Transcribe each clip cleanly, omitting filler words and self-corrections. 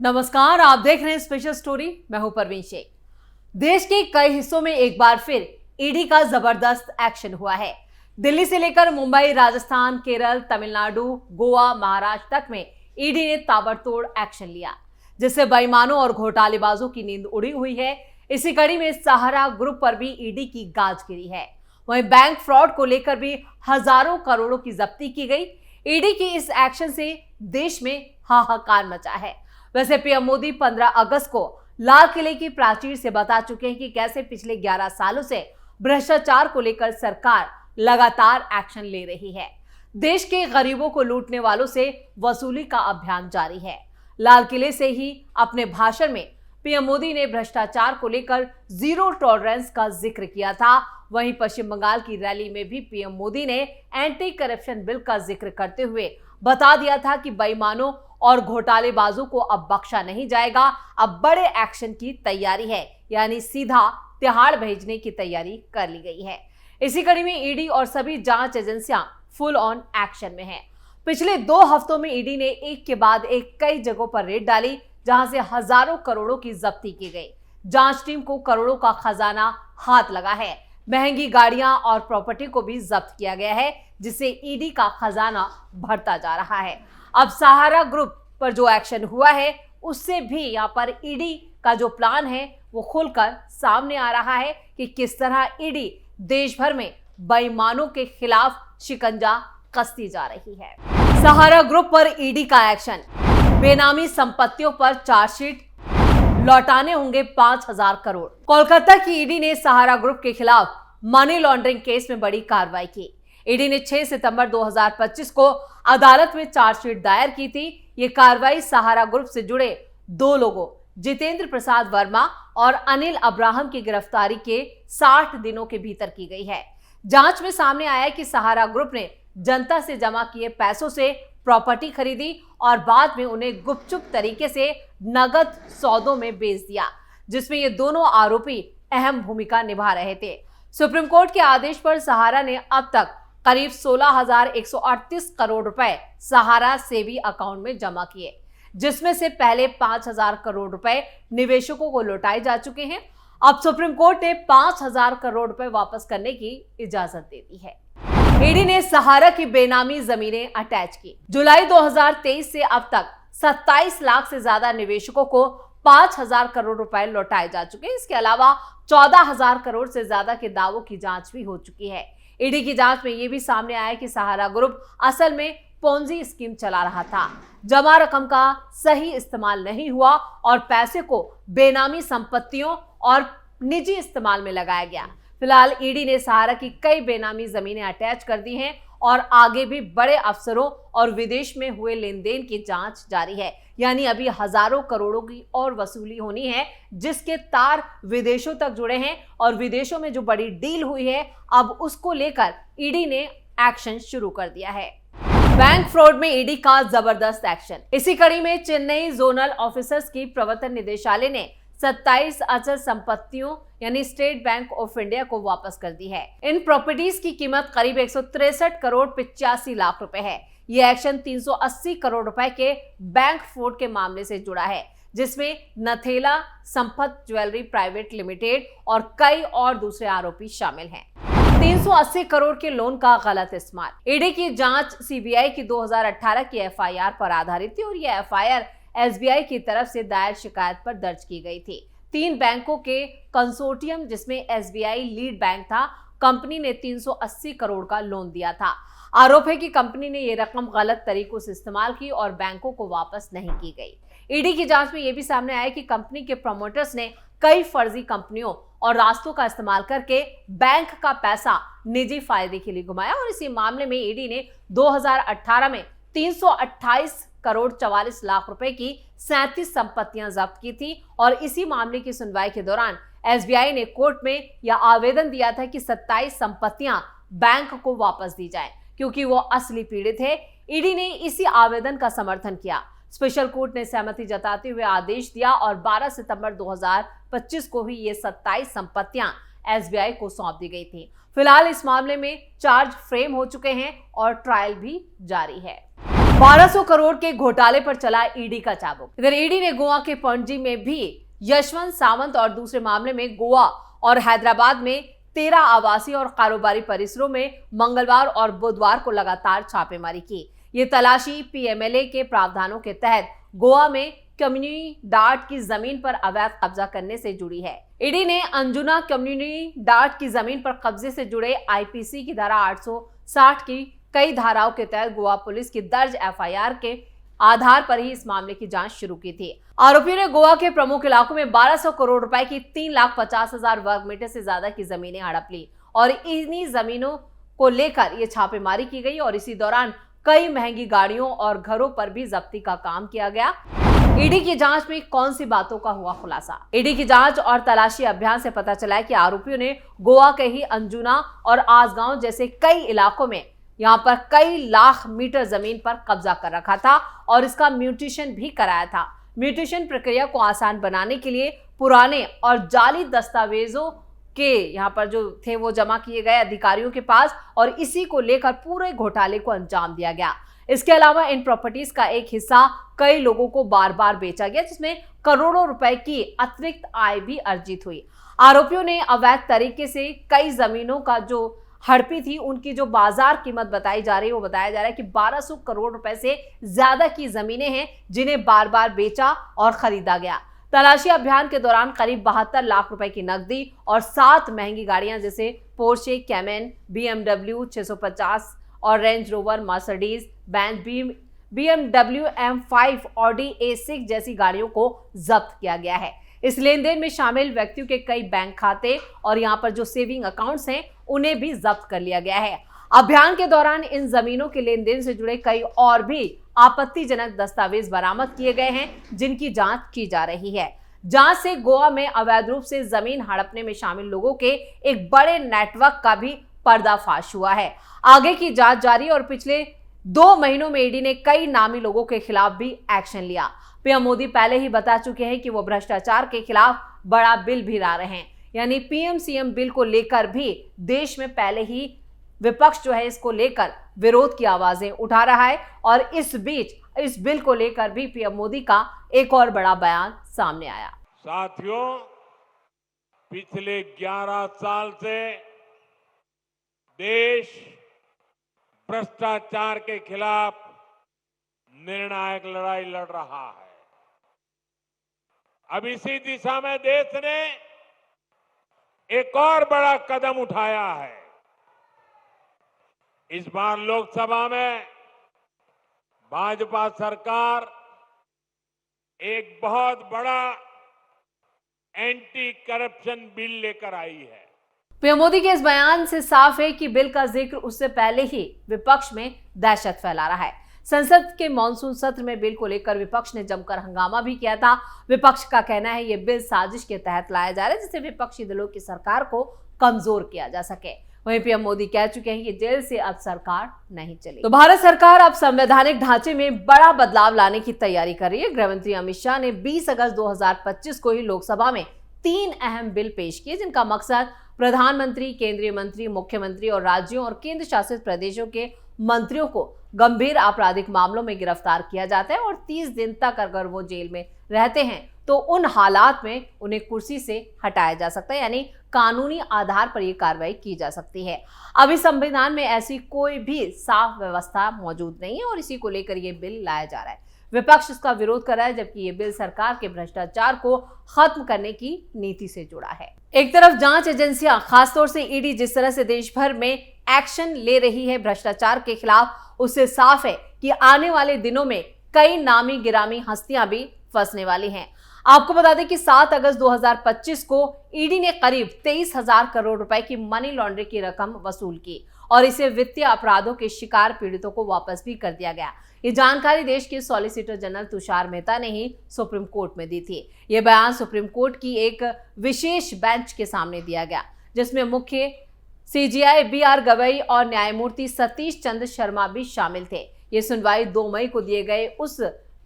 नमस्कार, आप देख रहे हैं स्पेशल स्टोरी। मैं हूं परवीन शेख। देश के कई हिस्सों में एक बार फिर ईडी का जबरदस्त एक्शन हुआ है। दिल्ली से लेकर मुंबई, राजस्थान, केरल, तमिलनाडु, गोवा, महाराष्ट्र तक में ईडी ने ताबड़तोड़ एक्शन लिया, जिससे बेईमानों और घोटालेबाजों की नींद उड़ी हुई है। इसी कड़ी में सहारा ग्रुप पर भी ईडी की गाज गिरी है। वहीं बैंक फ्रॉड को लेकर भी हजारों करोड़ों की जब्ती की गई। ईडी की इस एक्शन से देश में हाहाकार मचा है। वैसे पीएम मोदी 15 अगस्त को लाल किले की प्राचीर से बता चुके हैं कि कैसे पिछले 11 सालों से भ्रष्टाचार को लेकर सरकार लगातार एक्शन ले रही है। देश के गरीबों को लूटने वालों से वसूली का अभियान जारी है। लाल किले से ही अपने भाषण में पीएम मोदी ने भ्रष्टाचार को लेकर जीरो टॉलरेंस का जिक्र किया था। वहीं पश्चिम बंगाल की रैली में भी पीएम मोदी ने एंटी करप्शन बिल का जिक्र करते हुए बता दिया था कि बेईमानों और घोटालेबाजों को अब बख्शा नहीं जाएगा। अब बड़े एक्शन की तैयारी है, यानी सीधा तिहाड़ भेजने की तैयारी कर ली गई है। इसी कड़ी में ईडी और सभी जांच एजेंसियां फुल ऑन एक्शन में हैं। पिछले 2 हफ्तों में ईडी ने एक के बाद एक कई जगहों पर रेड डाली, जहां से हजारों करोड़ों की जब्ती की गई। जांच टीम को करोड़ों का खजाना हाथ लगा है। महंगी गाड़ियां और प्रॉपर्टी को भी जब्त किया गया है, जिससे ईडी का खजाना बढ़ता जा रहा है। अब सहारा ग्रुप पर जो एक्शन हुआ है, उससे भी यहाँ पर ईडी का जो प्लान है वो खुलकर सामने आ रहा है कि किस तरह ईडी देश भर में बेईमानों के खिलाफ शिकंजा कसती जा रही है। सहारा ग्रुप पर ईडी का एक्शन, बेनामी संपत्तियों पर चार्जशीट, लौटाने होंगे 5,000 करोड़। कोलकाता की ईडी ने सहारा ग्रुप के खिलाफ मनी लॉन्ड्रिंग केस में बड़ी कार्रवाई की। ईडी ने 6 सितंबर 2025 को अदालत में चार्जशीट दायर की थी। ये कार्रवाई सहारा ग्रुप से जुड़े 2 लोगों जितेंद्र प्रसाद वर्मा और अनिल अब्राहम की गिरफ्तारी के 60 दिनों के भीतर की गई है। जांच में सामने आया कि सहारा ग्रुप ने जनता से जमा किए पैसों से प्रॉपर्टी खरीदी और बाद में उन्हें गुपचुप तरीके से नगद सौदों में बेच दिया, जिसमें ये दोनों आरोपी अहम भूमिका निभा रहे थे। सुप्रीम कोर्ट के आदेश पर सहारा ने अब तक करीब 16,138 करोड़ रुपए सहारा सेवी अकाउंट में जमा किए, जिसमें से पहले 5,000 करोड़ रुपए निवेशकों को लौटाए जा चुके हैं। अब सुप्रीम कोर्ट ने 5,000 करोड़ रुपए वापस करने की इजाजत दे दी है। ईडी ने सहारा की बेनामी जमीनें अटैच की। जुलाई 2023 से अब तक 27 लाख से ज्यादा निवेशकों को 5,000 करोड़ रुपए लौटाए जा चुके हैं। इसके अलावा 14,000 करोड़ से ज्यादा के दावों की जांच भी हो चुकी है। ईडी की जांच में यह भी सामने आया कि सहारा ग्रुप असल में पोंजी स्कीम चला रहा था। जमा रकम का सही इस्तेमाल नहीं हुआ और पैसे को बेनामी संपत्तियों और निजी इस्तेमाल में लगाया गया। फिलहाल ईडी ने सहारा की कई बेनामी जमीनें अटैच कर दी हैं और आगे भी बड़े अफसरों और विदेश में हुए लेन देन की जांच जारी है। यानी अभी हजारों करोड़ों की और वसूली होनी है, जिसके तार विदेशों तक जुड़े हैं और विदेशों में जो बड़ी डील हुई है, अब उसको लेकर ईडी ने एक्शन शुरू कर दिया है। बैंक फ्रॉड में ईडी का जबरदस्त एक्शन। इसी कड़ी में चेन्नई जोनल ऑफिसर्स की प्रवर्तन निदेशालय ने 27 अचल संपत्तियों यानी स्टेट बैंक ऑफ इंडिया को वापस कर दी है। इन प्रॉपर्टीज की कीमत करीब 163 करोड़ 85 लाख रुपए है। यह एक्शन 380 करोड़ रुपए के बैंक फ्रॉड के मामले से जुड़ा है, जिसमें नथेला संपत ज्वेलरी प्राइवेट लिमिटेड और कई और दूसरे आरोपी शामिल हैं। 380 करोड़ के लोन का गलत इस्तेमाल। ईडी की जांच सीबीआई की 2018 की एफआईआर पर आधारित थी और यह एफआईआर एसबीआई की तरफ से दायर शिकायत पर दर्ज की गई थी। 3 बैंकों के कंसोर्टियम, जिसमें एसबीआई लीड बैंक था, कंपनी ने 380 करोड़ का लोन दिया था। आरोप है कि कंपनी ने यह रकम गलत तरीकों से इस्तेमाल की और बैंकों को वापस नहीं की गई। ईडी की जांच में यह भी सामने आया कि कंपनी के प्रमोटर्स ने कई फर्जी कंपनियों और रास्तों का इस्तेमाल करके बैंक का पैसा निजी फायदे के लिए घुमाया और इसी मामले में ईडी ने 2018 में 328 करोड़ 44 लाख रुपए की 37 संपत्तियां जब्त की थी और इसी मामले की सुनवाई के दौरान एसबीआई ने कोर्ट में यह आवेदन दिया था कि 27 संपत्तियां बैंक को वापस दी जाएं, क्योंकि वो असली पीड़ित है। ईडी ने इसी आवेदन का समर्थन किया। स्पेशल कोर्ट ने सहमति जताते हुए आदेश दिया और 12 सितंबर 2025 को ही ये 27 संपत्तियां एसबीआई को सौंप दी गई थी। फिलहाल इस मामले में चार्ज फ्रेम हो चुके हैं और ट्रायल भी जारी है। 1200 करोड़ के घोटाले पर चला ईडी का चाबुक। इधर ईडी ने गोवा के पणजी में भी यशवंत सावंत और दूसरे मामले में गोवा और हैदराबाद में 13 आवासीय और कारोबारी परिसरों में मंगलवार और बुधवार को लगातार छापेमारी की। ये तलाशी पीएमएलए के प्रावधानों के तहत गोवा में कम्युनिटी डार्ट की जमीन पर अवैध कब्जा करने से जुड़ी है। ईडी ने अंजुना कम्युनिटी डार्ट की जमीन पर कब्जे से जुड़े आईपीसी की धारा 860 की कई धाराओं के तहत गोवा पुलिस की दर्ज एफआईआर के आधार पर ही इस मामले की जांच शुरू की थी। आरोपियों ने गोवा के प्रमुख इलाकों में 1200 करोड़ रुपए की 3,50,000 वर्ग मीटर से ज्यादा की जमीनें हड़प ली और इन्हीं जमीनों को लेकर ये छापेमारी की गई और इसी दौरान कई महंगी गाड़ियों और घरों पर भी जब्ती का काम किया गया। ईडी की जांच में कौन सी बातों का हुआ खुलासा? ईडी की जांच और तलाशी अभियान से पता चला है कि आरोपियों ने गोवा के ही अंजुना और आसगांव जैसे कई इलाकों में यहाँ पर कई लाख मीटर जमीन पर कब्जा कर रखा था और इसका म्यूटेशन भी कराया था। म्यूटेशन प्रक्रिया को आसान बनाने के लिए पुराने और जाली दस्तावेजों के यहाँ पर जो थे वो जमा किए गए अधिकारियों के पास और इसी को लेकर पूरे घोटाले को अंजाम दिया गया। इसके अलावा इन प्रॉपर्टीज का एक हिस्सा कई लोगों को बार बार बेचा गया, जिसमें करोड़ों रुपए की अतिरिक्त आय भी अर्जित हुई। आरोपियों ने अवैध तरीके से कई जमीनों का जो हड़पी थी उनकी जो बाजार कीमत बताई जा रही है वो बताया जा रहा है कि 1200 करोड़ रुपए से ज्यादा की जमीनें हैं जिन्हें बार बार बेचा और खरीदा गया। तलाशी अभियान के दौरान करीब 72 लाख रुपए की नकदी और 7 महंगी गाड़ियां जैसे पोर्शे कैमेन, BMW 650 और range rover, Mercedes Benz, BMW M5, Audi A6 जैसी गाड़ियों को जब्त किया गया है। इस लेन देन में शामिल व्यक्तियों के कई बैंक खाते और यहाँ पर जो सेविंग अकाउंट्स हैं उन्हें भी जब्त कर लिया गया है। अभियान के दौरान इन जमीनों के लेन देन से जुड़े कई और भी आपत्तिजनक दस्तावेज बरामद किए गए हैं जिनकी जांच की जा रही है। जांच से गोवा में अवैध रूप से जमीन हड़पने में शामिल लोगों के एक बड़े नेटवर्क का भी पर्दाफाश हुआ है। आगे की जांच जारी और पिछले 2 महीनों में ईडी ने कई नामी लोगों के खिलाफ भी एक्शन लिया। पीएम मोदी पहले ही बता चुके हैं कि वो भ्रष्टाचार के खिलाफ बड़ा बिल भी ला रहे हैं, यानी पीएम सीएम बिल को लेकर भी देश में पहले ही विपक्ष जो है इसको लेकर विरोध की आवाजें उठा रहा है और इस बीच इस बिल को लेकर भी पीएम मोदी का एक और बड़ा बयान सामने आया। साथियों, पिछले 11 साल से देश भ्रष्टाचार के खिलाफ निर्णायक लड़ाई लड़ रहा है। अब इसी दिशा में देश ने एक और बड़ा कदम उठाया है। इस बार लोकसभा में भाजपा सरकार एक बहुत बड़ा एंटी करप्शन बिल लेकर आई है। पीएम मोदी के इस बयान से साफ है कि बिल का जिक्र उससे पहले ही विपक्ष में दहशत फैला रहा है। संसद के मॉनसून सत्र में बिल को लेकर विपक्ष ने जमकर हंगामा भी किया था। विपक्ष का कहना है ये बिल साजिश के तहत लाया जा रहा है जिससे विपक्षी दलों की सरकार को कमजोर किया जा सके। वहीं पीएम मोदी कह चुके हैं कि जेल से अब सरकार नहीं चलेगी। तो भारत सरकार अब संवैधानिक ढांचे में बड़ा बदलाव लाने की तैयारी कर रही है। गृहमंत्री अमित शाह ने 20 अगस्त 2025 को ही लोकसभा में 3 अहम बिल पेश किए जिनका मकसद प्रधानमंत्री, केंद्रीय मंत्री, मुख्यमंत्री और राज्यों और केंद्र शासित प्रदेशों के मंत्रियों को गंभीर आपराधिक मामलों में गिरफ्तार किया जाता है और 30 दिन तक अगर वो जेल में रहते हैं तो उन हालात में उन्हें कुर्सी से हटाया जा सकता है, यानी कानूनी आधार पर यह कार्रवाई की जा सकती है। अभी संविधान में ऐसी कोई भी साफ व्यवस्था मौजूद नहीं है और इसी को लेकर यह बिल लाया जा रहा है। विपक्ष इसका विरोध कर रहा है जबकि ये बिल सरकार के भ्रष्टाचार को खत्म करने की नीति से जुड़ा है। एक तरफ जांच एजेंसियां खासतौर से ईडी जिस तरह से देश भर में एक्शन ले रही है भ्रष्टाचार के खिलाफ, उससे साफ है कि आने वाले दिनों में कई नामी गिरामी हस्तियां भी फंसने वाली हैं। आपको बता दें कि 7 अगस्त 2025 को ईडी ने करीब 23,000 करोड़ रुपए की मनी लॉन्ड्रिंग की रकम वसूल की और इसे वित्तीय अपराधों के शिकार पीड़ितों को वापस भी कर दिया गया। ये जानकारी देश के सॉलिसिटर जनरल तुषार मेहता ने ही सुप्रीम कोर्ट में दी थी। ये बयान सुप्रीम कोर्ट की एक विशेष बेंच के सामने दिया गया जिसमें मुख्य सीजेआई BR गवई और न्यायमूर्ति सतीश चंद्र शर्मा भी शामिल थे। ये सुनवाई 2 मई को दिए गए उस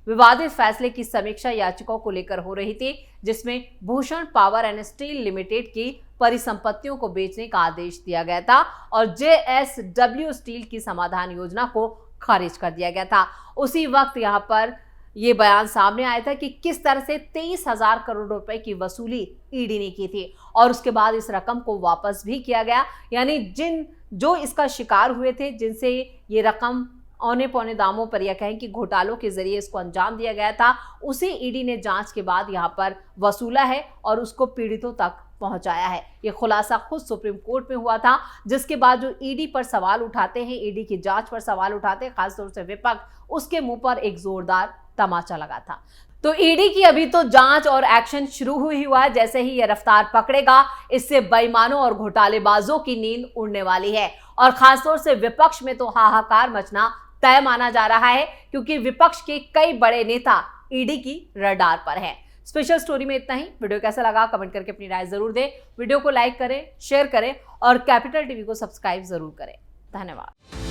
विवादित फैसले की समीक्षा याचिकाओं को लेकर हो रही थी जिसमें Bhushan power and steel limited की परिसंपत्तियों को बेचने का आदेश दिया गया था और JSW स्टील की समाधान योजना को खारिज कर दिया गया था। उसी वक्त यहाँ पर ये बयान सामने आया था कि किस तरह से 23,000 करोड़ रुपए की वसूली ईडी ने की थी और उसके बाद इस रकम को वापस भी किया गया। यानी जो इसका शिकार हुए थे, जिनसे ये रकम औने पौने दामों पर या कहें कि घोटालों के जरिए इसको अंजाम दिया गया था, उसे ईडी ने जांच के बाद यहां पर वसूला है और उसको पीड़ितों तक पहुंचाया है। ये खुलासा खुद सुप्रीम कोर्ट में हुआ था, जिसके बाद जो ईडी पर सवाल उठाते हैं, ईडी की जांच पर सवाल उठाते हैं, खासतौर से विपक्ष, उसके मुंह पर एक जोरदार तमाचा लगा था। तो ईडी की अभी तो जांच और एक्शन शुरू हुआ है। जैसे ही ये रफ्तार पकड़ेगा, इससे बेईमानों और घोटालेबाजों की नींद उड़ने वाली है और खासतौर से विपक्ष में तो हाहाकार मचना तय माना जा रहा है, क्योंकि विपक्ष के कई बड़े नेता ईडी की रडार पर हैं। स्पेशल स्टोरी में इतना ही। वीडियो कैसा लगा कमेंट करके अपनी राय जरूर दें। वीडियो को लाइक करें, शेयर करें और कैपिटल टीवी को सब्सक्राइब जरूर करें। धन्यवाद।